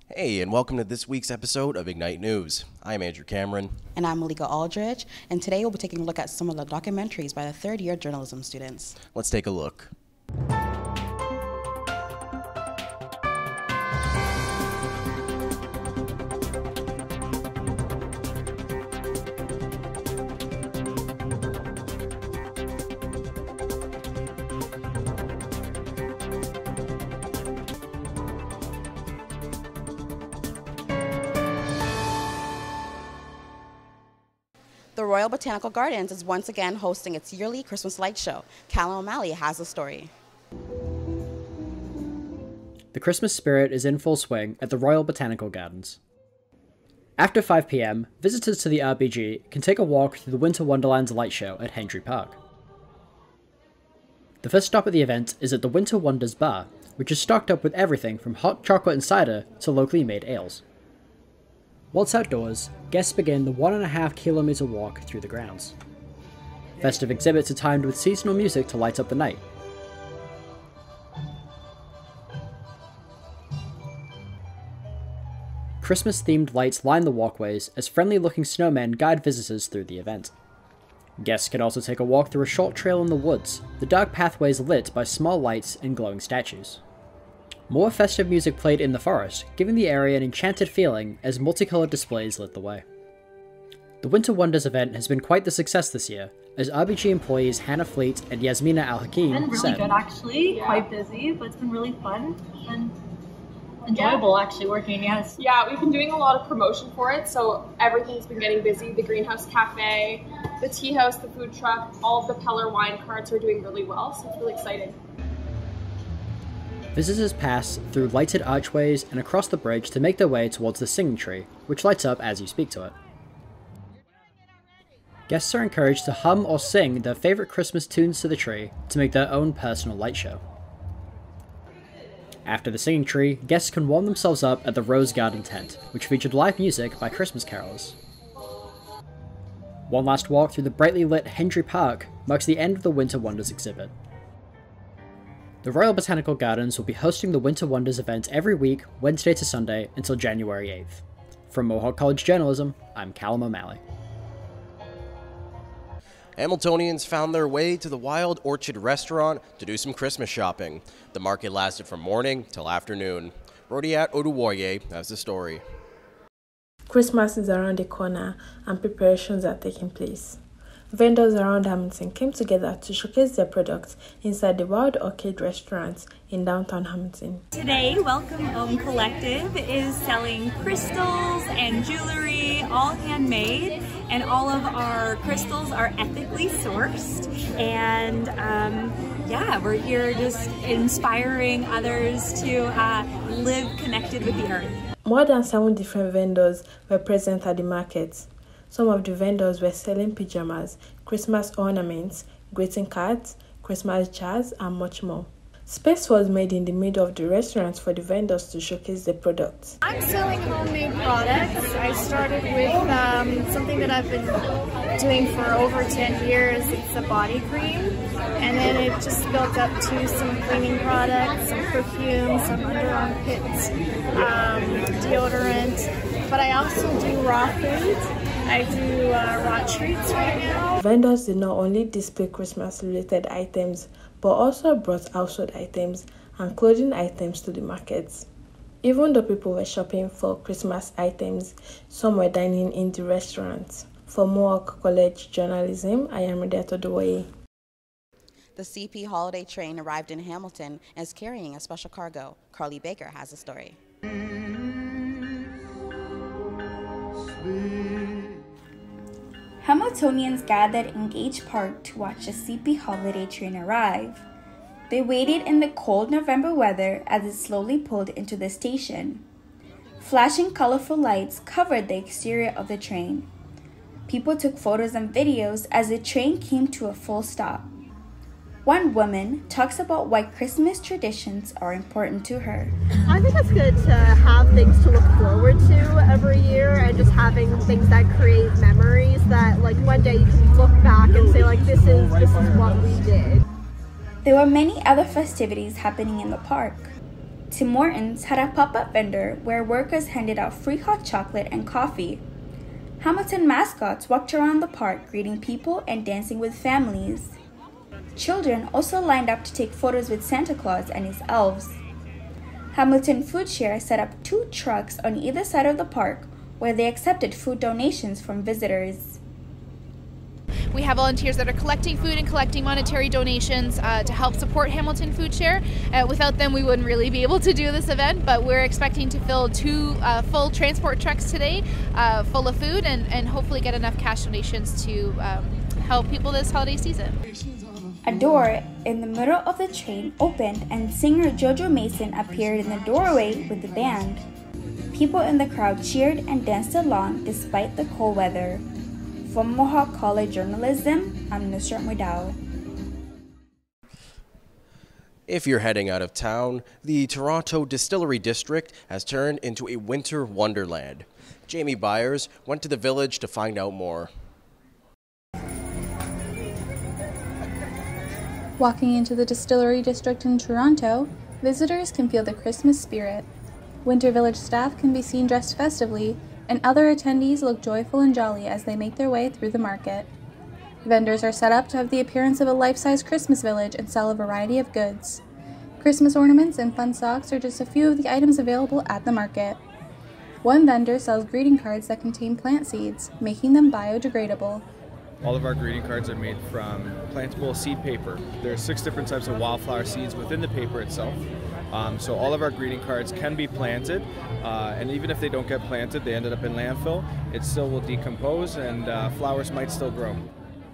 Hey, and welcome to this week's episode of Ignite News. I'm Andrew Cameron. And I'm Malika Aldridge, and today we'll be taking a look at some of the documentaries by the third-year journalism students. Let's take a look. The Royal Botanical Gardens is once again hosting its yearly Christmas light show. Callum O'Malley has the story. The Christmas spirit is in full swing at the Royal Botanical Gardens. After 5 p.m, visitors to the RBG can take a walk through the Winter Wonderland's light show at Hendry Park. The first stop at the event is at the Winter Wonders Bar, which is stocked up with everything from hot chocolate and cider to locally made ales. Once outdoors, guests begin the 1.5 kilometer walk through the grounds. Festive exhibits are timed with seasonal music to light up the night. Christmas-themed lights line the walkways as friendly-looking snowmen guide visitors through the event. Guests can also take a walk through a short trail in the woods, the dark pathways lit by small lights and glowing statues. More festive music played in the forest, giving the area an enchanted feeling as multicolored displays lit the way. The Winter Wonders event has been quite the success this year, as RBG employees Hannah Fleet and Yasmina Al-Hakim said. It's been really good actually, quite busy, but it's been really fun and enjoyable actually working, yes. Yeah, we've been doing a lot of promotion for it, so everything's been getting busy. The Greenhouse Cafe, the Tea House, the food truck, all of the Peller wine carts are doing really well, so it's really exciting. Visitors pass through lighted archways and across the bridge to make their way towards the singing tree, which lights up as you speak to it. Guests are encouraged to hum or sing their favourite Christmas tunes to the tree to make their own personal light show. After the singing tree, guests can warm themselves up at the Rose Garden tent, which featured live music by Christmas carolers. One last walk through the brightly lit Hendry Park marks the end of the Winter Wonders exhibit. The Royal Botanical Gardens will be hosting the Winter Wonders event every week, Wednesday to Sunday, until January 8th. From Mohawk College Journalism, I'm Callum O'Malley. Hamiltonians found their way to the Wild Orchard restaurant to do some Christmas shopping. The market lasted from morning till afternoon. Rodiat Oduwoye has the story. Christmas is around the corner and preparations are taking place. Vendors around Hamilton came together to showcase their products inside the Wild Orchid restaurant in downtown Hamilton. Today, Welcome Home Collective is selling crystals and jewelry, all handmade, and all of our crystals are ethically sourced. And yeah, we're here just inspiring others to live connected with the earth. More than 7 different vendors were present at the market. Some of the vendors were selling pajamas, Christmas ornaments, greeting cards, Christmas jars, and much more. Space was made in the middle of the restaurant for the vendors to showcase their products. I'm selling homemade products. I started with something that I've been doing for over 10 years. It's a body cream. And then it just built up to some cleaning products, some perfume, some underarmpit deodorant. But I also do raw food. I do raw treats right now. Vendors did not only display Christmas-related items, but also brought household items and clothing items to the markets. Even though people were shopping for Christmas items, some were dining in the restaurants. For Mohawk College Journalism, I am Rodiat Oduwoye. The CP holiday train arrived in Hamilton and is carrying a special cargo. Carly Baker has the story. Hamiltonians gathered in Gage Park to watch the CP holiday train arrive. They waited in the cold November weather as it slowly pulled into the station. Flashing colorful lights covered the exterior of the train. People took photos and videos as the train came to a full stop. One woman talks about why Christmas traditions are important to her. I think it's good to have things to look forward to every year and just having things that create memories that like one day you can look back and say like this is what we did. There were many other festivities happening in the park. Tim Hortons had a pop-up vendor where workers handed out free hot chocolate and coffee. Hamilton mascots walked around the park greeting people and dancing with families. Children also lined up to take photos with Santa Claus and his elves. Hamilton Food Share set up 2 trucks on either side of the park where they accepted food donations from visitors. We have volunteers that are collecting food and collecting monetary donations to help support Hamilton Food Share. Without them, we wouldn't really be able to do this event, but we're expecting to fill 2 full transport trucks today full of food and hopefully get enough cash donations to help people this holiday season. A door in the middle of the train opened and singer Jojo Mason appeared in the doorway with the band. People in the crowd cheered and danced along despite the cold weather. From Mohawk College Journalism, I'm Nusrat Mudao. If you're heading out of town, the Toronto Distillery District has turned into a winter wonderland. Jamie Byers went to the village to find out more. Walking into the Distillery District in Toronto, visitors can feel the Christmas spirit. Winter Village staff can be seen dressed festively, and other attendees look joyful and jolly as they make their way through the market. Vendors are set up to have the appearance of a life-size Christmas village and sell a variety of goods. Christmas ornaments and fun socks are just a few of the items available at the market. One vendor sells greeting cards that contain plant seeds, making them biodegradable. All of our greeting cards are made from plantable seed paper. There are 6 different types of wildflower seeds within the paper itself. So all of our greeting cards can be planted, and even if they don't get planted, they ended up in landfill, it still will decompose and flowers might still grow.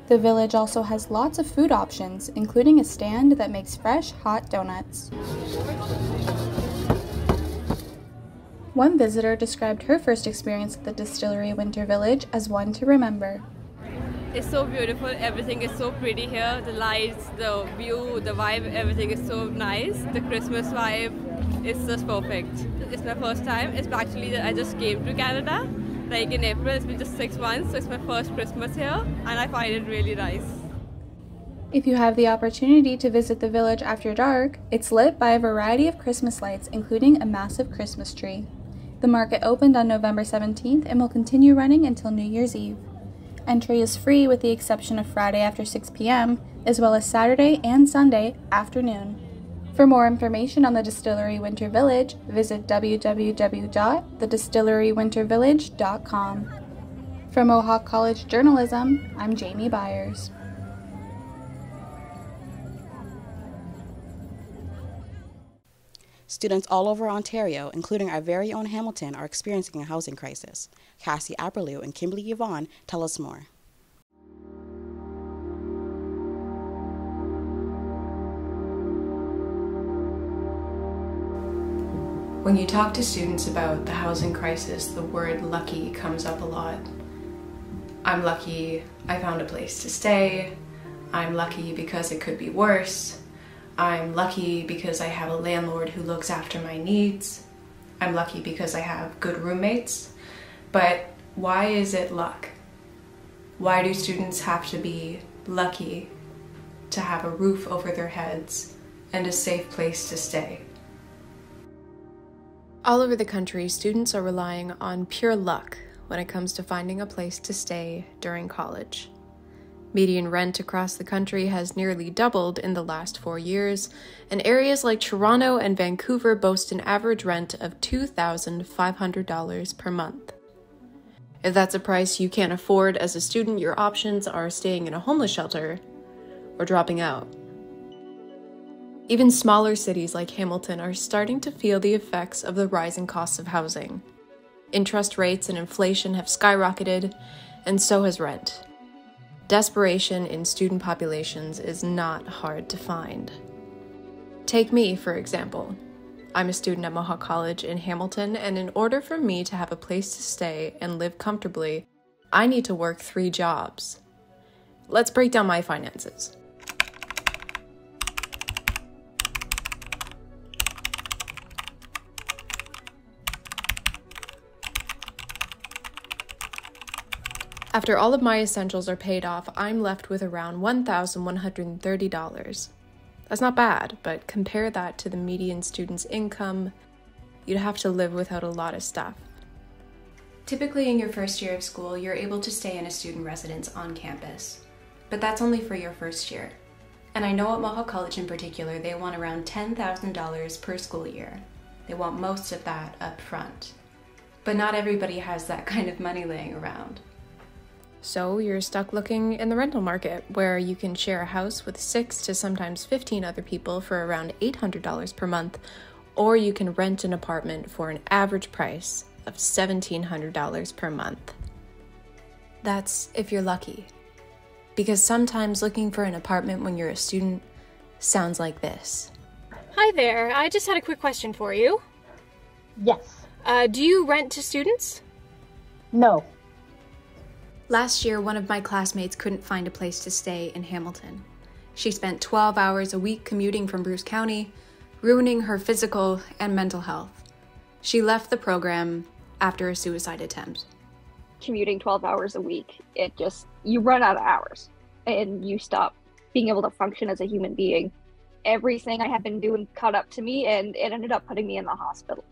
The village also has lots of food options, including a stand that makes fresh, hot donuts. One visitor described her first experience at the Distillery Winter Village as one to remember. It's so beautiful, everything is so pretty here, the lights, the view, the vibe, everything is so nice. The Christmas vibe is just perfect. It's my first time, it's actually I just came to Canada, like in April, it's been just 6 months, so it's my first Christmas here and I find it really nice. If you have the opportunity to visit the village after dark, it's lit by a variety of Christmas lights, including a massive Christmas tree. The market opened on November 17th and will continue running until New Year's Eve. Entry is free with the exception of Friday after 6 p.m., as well as Saturday and Sunday afternoon. For more information on the Distillery Winter Village, visit www.thedistillerywintervillage.com. From Mohawk College Journalism, I'm Jamie Byers. Students all over Ontario, including our very own Hamilton, are experiencing a housing crisis. Cassie Aberlew and Kimberly Yvonne tell us more. When you talk to students about the housing crisis, the word lucky comes up a lot. I'm lucky I found a place to stay. I'm lucky because it could be worse. I'm lucky because I have a landlord who looks after my needs. I'm lucky because I have good roommates. But why is it luck? Why do students have to be lucky to have a roof over their heads and a safe place to stay? All over the country, students are relying on pure luck when it comes to finding a place to stay during college. Median rent across the country has nearly doubled in the last 4 years, and areas like Toronto and Vancouver boast an average rent of $2,500 per month. If that's a price you can't afford as a student, your options are staying in a homeless shelter or dropping out. Even smaller cities like Hamilton are starting to feel the effects of the rising costs of housing. Interest rates and inflation have skyrocketed, and so has rent. Desperation in student populations is not hard to find. Take me, for example. I'm a student at Mohawk College in Hamilton, and in order for me to have a place to stay and live comfortably, I need to work 3 jobs. Let's break down my finances. After all of my essentials are paid off, I'm left with around $1,130. That's not bad, but compare that to the median student's income, you'd have to live without a lot of stuff. Typically in your first year of school, you're able to stay in a student residence on campus, but that's only for your first year. And I know at Mohawk College in particular, they want around $10,000 per school year. They want most of that up front. But not everybody has that kind of money laying around. So you're stuck looking in the rental market, where you can share a house with 6 to sometimes 15 other people for around $800 per month, or you can rent an apartment for an average price of $1,700 per month. That's if you're lucky. Because sometimes looking for an apartment when you're a student sounds like this. Hi there, I just had a quick question for you. Yes. Do you rent to students? No. Last year, one of my classmates couldn't find a place to stay in Hamilton. She spent 12 hours a week commuting from Bruce County, ruining her physical and mental health. She left the program after a suicide attempt. Commuting 12 hours a week, you run out of hours and you stop being able to function as a human being. Everything I had been doing caught up to me, and it ended up putting me in the hospital.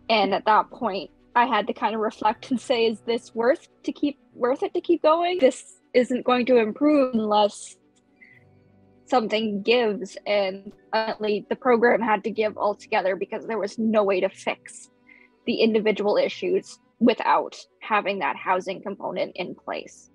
And at that point, I had to kind of reflect and say, is this worth it to keep going? This isn't going to improve unless something gives. And ultimately, the program had to give altogether because there was no way to fix the individual issues without having that housing component in place.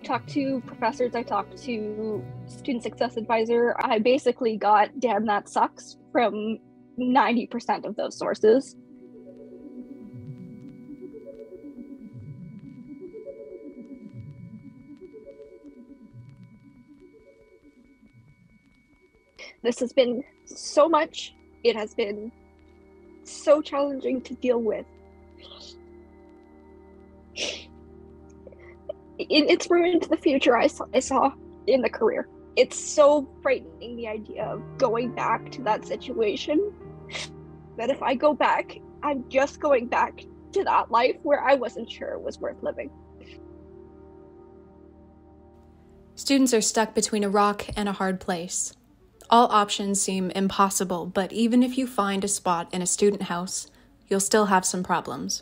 Talked to professors, I talked to student success advisor. I basically got damn that sucks from 90% of those sources. This has been so much. It has been so challenging to deal with. It's ruined the future I saw in the career. It's so frightening, the idea of going back to that situation, that if I go back, I'm just going back to that life where I wasn't sure it was worth living. Students are stuck between a rock and a hard place. All options seem impossible, but even if you find a spot in a student house, you'll still have some problems.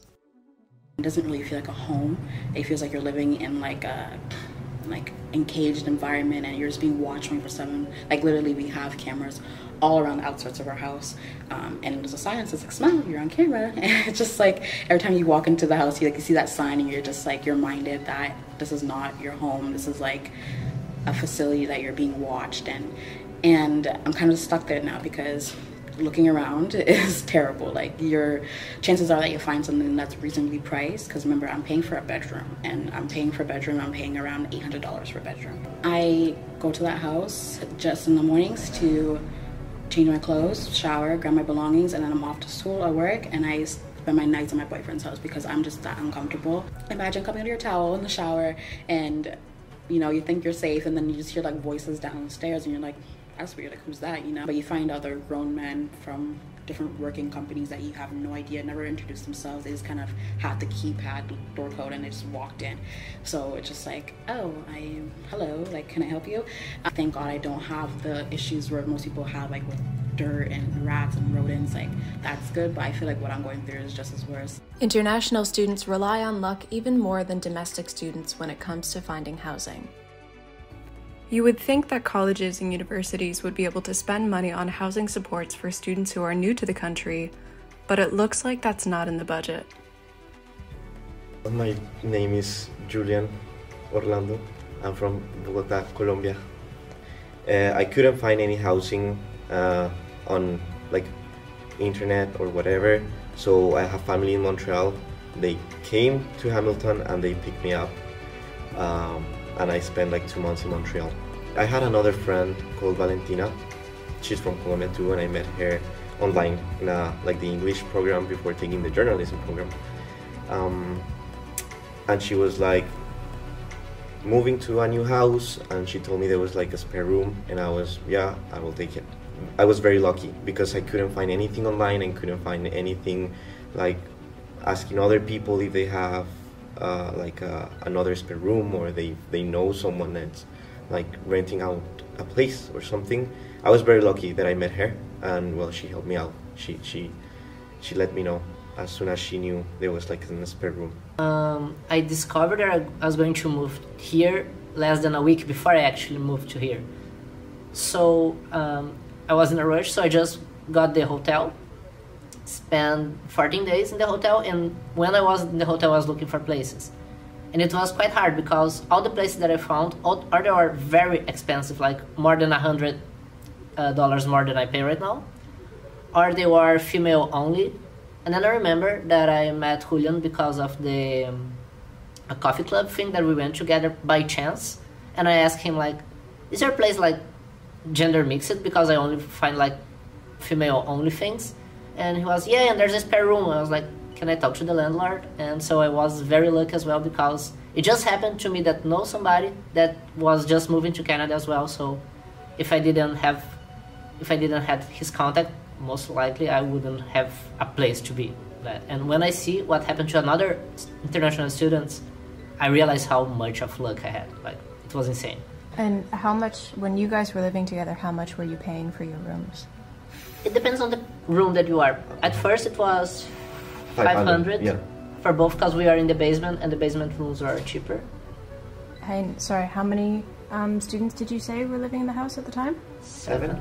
It doesn't really feel like a home. It feels like you're living in like a encaged environment, and you're just being watched 24/7. Like literally, we have cameras all around the outskirts of our house, and there's a sign that says like, "Smile, you're on camera." And it's just like every time you walk into the house, you see that sign, and you're just like, you're reminded that this is not your home. This is like a facility that you're being watched, and I'm kind of stuck there now because looking around is terrible. Like, your chances are that you'll find something that's reasonably priced, because remember, I'm paying for a bedroom, and I'm paying around $800 for a bedroom. I go to that house just in the mornings to change my clothes, shower, grab my belongings, and then I'm off to school or work, and I spend my nights at my boyfriend's house because I'm just that uncomfortable. Imagine coming out of your towel in the shower, and you think you're safe, and then you just hear like voices downstairs, and you're like, that's weird, like who's that, But you find other grown men from different working companies that you have no idea, never introduced themselves. They just kind of had the keypad door code and they just walked in. So it's just like, oh, hello, like, can I help you? Thank God I don't have the issues where most people have, like with dirt and rats and rodents. Like, that's good, but I feel like what I'm going through is just as worse. International students rely on luck even more than domestic students when it comes to finding housing. You would think that colleges and universities would be able to spend money on housing supports for students who are new to the country, but it looks like that's not in the budget. My name is Julian Orlando. I'm from Bogota, Colombia. I couldn't find any housing on like internet or whatever, so I have family in Montreal. They came to Hamilton and they picked me up. And I spent like 2 months in Montreal. I had another friend called Valentina. She's from Colombia too, and I met her online in like the English program before taking the journalism program. And she was like moving to a new house, and she told me there was like a spare room, and I was, yeah, I will take it. I was very lucky because I couldn't find anything online and couldn't find anything like asking other people if they have another spare room, or they know someone that's like renting out a place or something. I was very lucky that I met her, and well, she helped me out. She let me know as soon as she knew there was like a spare room. I discovered that I was going to move here less than a week before I actually moved to here. So I was in a rush, so I just got the hotel, spent 14 days in the hotel, and when I was in the hotel I was looking for places. And it was quite hard because all the places that I found, they were very expensive, like more than $100 more than I pay right now, or they were female only. And then I remember that I met Julian because of the a coffee club thing that we went together by chance. And I asked him, like, is there a place like gender mixed, because I only find like female only things? And he was, yeah, and there's a spare room. I was like, can I talk to the landlord? And so I was very lucky as well, because it just happened to me that know somebody that was just moving to Canada as well. So if I didn't have his contact, most likely I wouldn't have a place to be. And when I see what happened to another international students, I realize how much of luck I had. Like, it was insane. And how much, when you guys were living together, how much were you paying for your rooms? It depends on the room that you are. At first it was 500 yeah, for both, because we are in the basement and the basement rooms are cheaper. Hey, sorry, how many students did you say were living in the house at the time? 7.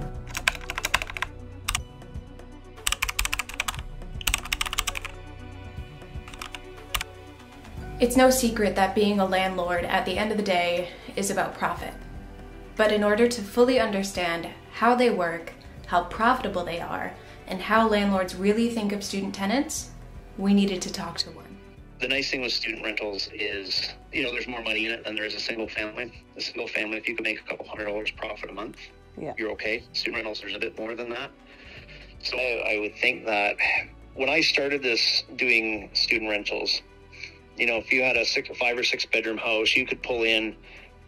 It's no secret that being a landlord at the end of the day is about profit. But in order to fully understand how they work, how profitable they are, and how landlords really think of student tenants, we needed to talk to one. The nice thing with student rentals is, there's more money in it than there is a single family. A single family, if you can make a couple $100 profit a month, you're okay. Student rentals, there's a bit more than that. So I would think that when I started doing student rentals, if you had a 5 or 6 bedroom house, you could pull in,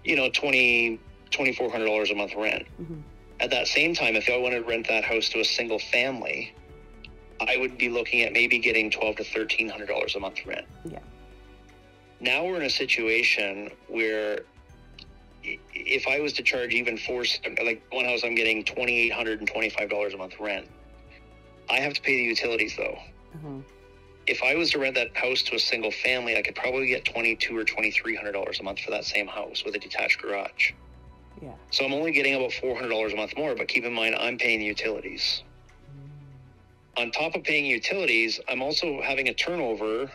$2,400 a month rent. Mm-hmm. At that same time, if I wanted to rent that house to a single family, I would be looking at maybe getting $1,200 to $1,300 a month rent. Yeah. Now we're in a situation where if I was to charge even like one house, I'm getting $2,825 a month rent. I have to pay the utilities though. Mm-hmm. If I was to rent that house to a single family, I could probably get $2,200 or $2,300 a month for that same house with a detached garage. Yeah. So I'm only getting about $400 a month more, but keep in mind, I'm paying the utilities. On top of paying utilities, I'm also having a turnover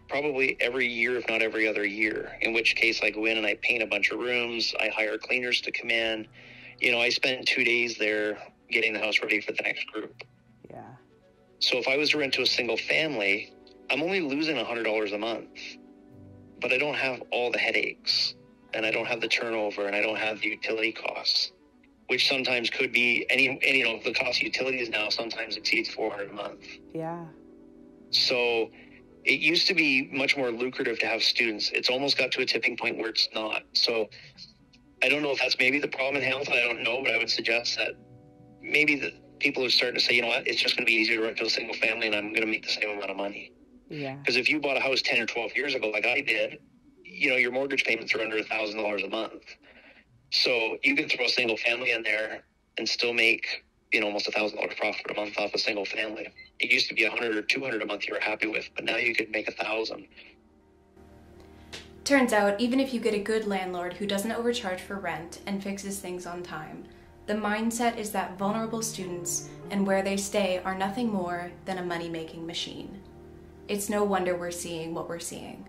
probably every year, if not every other year, in which case I go in and I paint a bunch of rooms. I hire cleaners to come in. I spend 2 days there getting the house ready for the next group. Yeah. So if I was to rent to a single family, I'm only losing $100 a month, but I don't have all the headaches, and I don't have the turnover, and I don't have the utility costs, which sometimes could be the cost of utilities now sometimes exceeds $400 a month. Yeah. So it used to be much more lucrative to have students. It's almost got to a tipping point where it's not. So I don't know if that's maybe the problem in Hamilton. I don't know, but I would suggest that maybe the people are starting to say, it's just going to be easier to rent to a single family, and I'm going to make the same amount of money. Yeah. Because if you bought a house 10 or 12 years ago, like I did, your mortgage payments are under $1,000 a month. So you can throw a single family in there and still make, almost $1,000 profit a month off a single family. It used to be $100 or $200 a month you were happy with, but now you could make $1,000. Turns out, even if you get a good landlord who doesn't overcharge for rent and fixes things on time, the mindset is that vulnerable students and where they stay are nothing more than a money-making machine. It's no wonder we're seeing what we're seeing.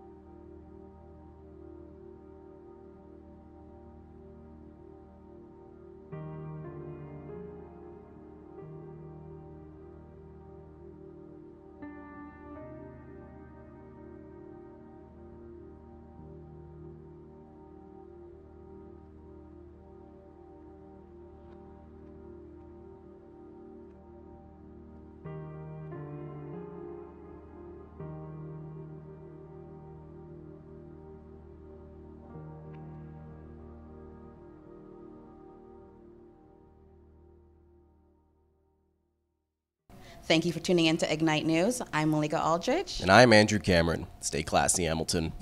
Thank you for tuning in to Ignite News. I'm Malika Aldrich. And I'm Andrew Cameron. Stay classy, Hamilton.